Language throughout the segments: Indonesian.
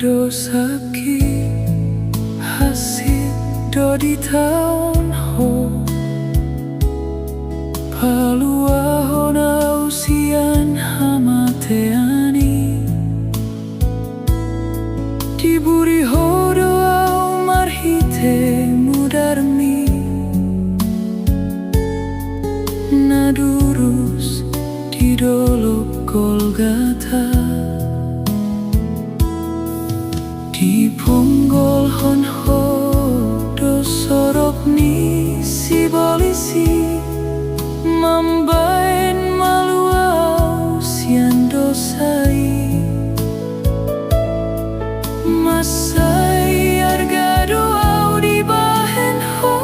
dosaki hasil do di taon ho palua hona usian hamateani diburi hodo au marhite mudarmi nadurus di dolok Golgata di ponggol honho do sorok ni si polisi mambain maluau sian dosai masai arga doau di bahen ho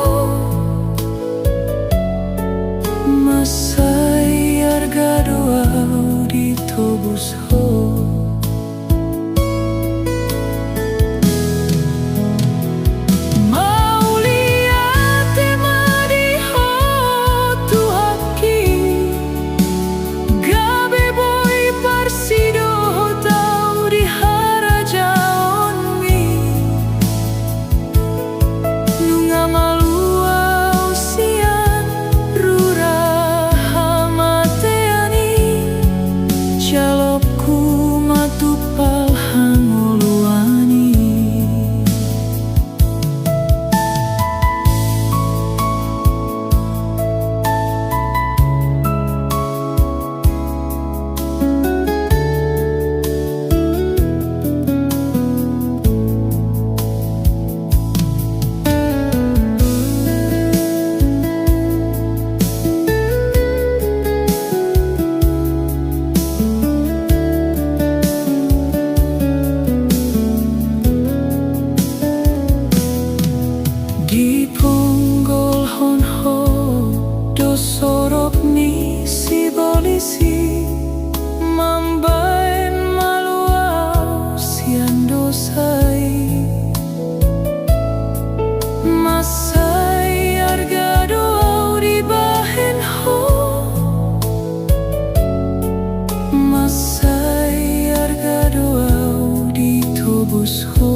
masai arga doau di tobus ho di ponggol honho do sorok ni si polisi mambain maluau sian dosai masai arga doau di bahen ho masai arga doau di tobus ho